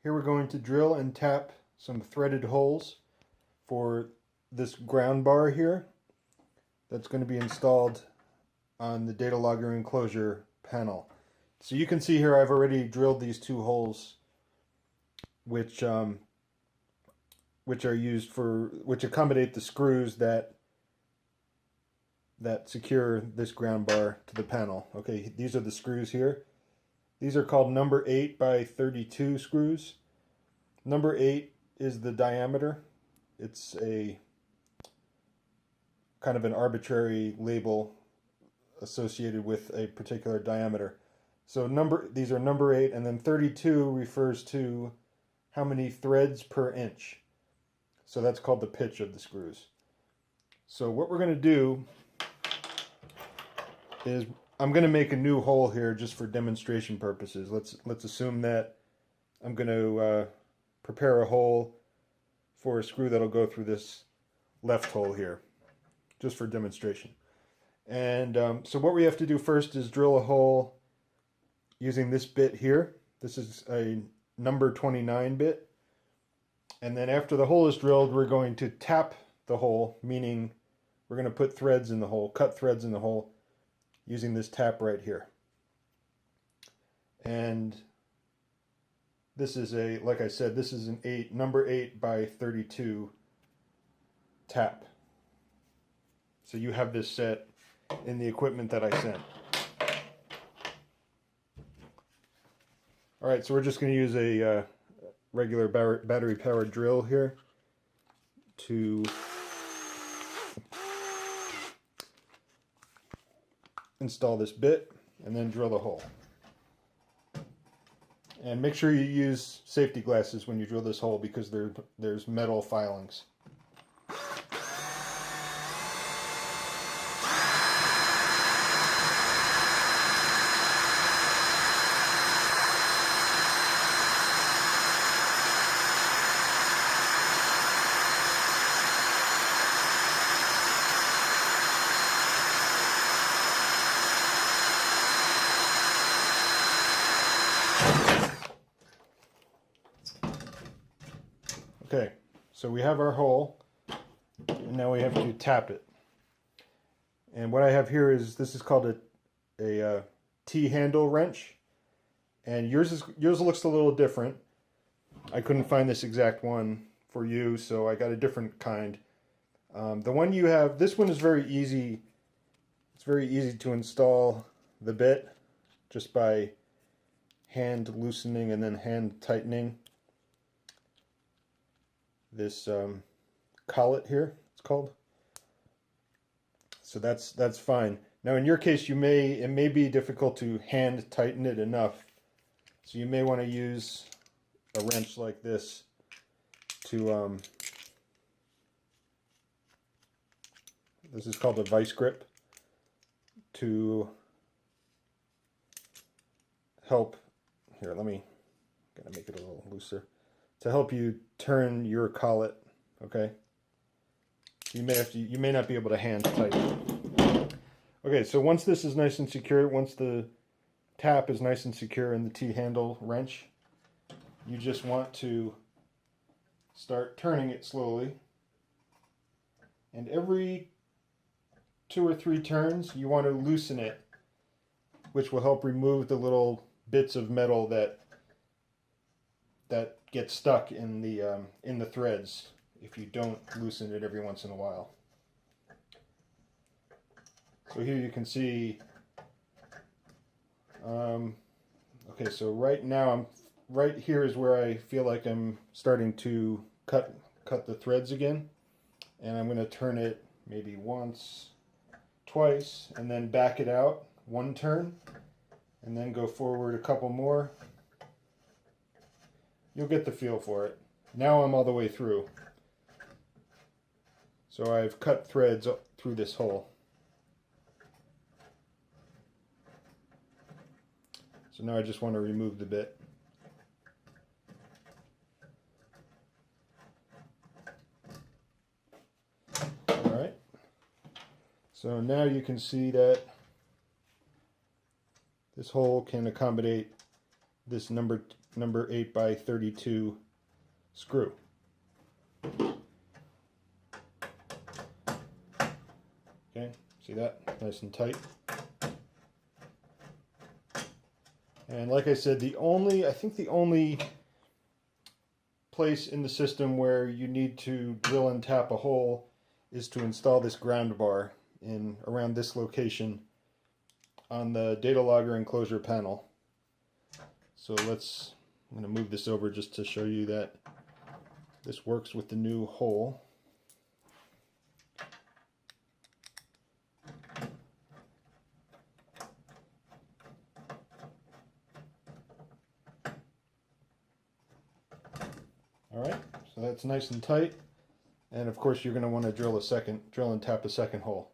Here we're going to drill and tap some threaded holes for this ground bar here that's going to be installed on the data logger enclosure panel. So you can see here I've already drilled these two holes which are used for, which accommodate the screws that secure this ground bar to the panel. Okay, these are the screws here. These are called number 8 by 32 screws. Number 8 is the diameter. It's a kind of an arbitrary label associated with a particular diameter. So these are number 8, and then 32 refers to how many threads per inch. So that's called the pitch of the screws. So what we're going to do is I'm going to make a new hole here just for demonstration purposes. Let's assume that I'm going to prepare a hole for a screw that'll go through this left hole here, just for demonstration. And so what we have to do first is drill a hole using this bit here. This is a number 29 bit. And then after the hole is drilled, we're going to tap the hole, meaning we're going to put threads in the hole, cut threads in the hole, using this tap right here. And this is a, like I said, this is an number 8 by 32 tap. So you have this set in the equipment that I sent. All right, so we're just going to use a regular battery powered drill here to install this bit and then drill the hole. And make sure you use safety glasses when you drill this hole because there's metal filings. Okay, so we have our hole, and now we have to tap it. And what I have here is, this is called a T-handle wrench, and yours looks a little different. I couldn't find this exact one for you, so I got a different kind. The one you have, this one is very easy. It's very easy to install the bit just by hand loosening and then hand tightening this collet here, it's called. So that's fine. Now in your case, it may be difficult to hand tighten it enough, so you may want to use a wrench like this to this is called a vice grip, to help here. Gotta make it a little looser, to help you turn your collet. Okay, you may not be able to hand tighten. Okay, so once this is nice and secure, once the tap is nice and secure in the T-handle wrench, you just want to start turning it slowly, and every 2 or 3 turns you want to loosen it, which will help remove the little bits of metal that get stuck in the threads if you don't loosen it every once in a while. So here you can see, okay, so right now right here is where I feel like I'm starting to cut the threads again, and I'm going to turn it maybe once, twice, and then back it out 1 turn, and then go forward a couple more. You'll get the feel for it. Now I'm all the way through. So I've cut threads through this hole. So now I just want to remove the bit. Alright. So now you can see that this hole can accommodate this number 8 by 32 screw. Okay, see that? Nice and tight. And like I said, I think the only place in the system where you need to drill and tap a hole is to install this ground bar in around this location on the data logger enclosure panel. So I'm going to move this over just to show you that this works with the new hole. Alright, so that's nice and tight. And of course you're going to want to drill and tap a second hole.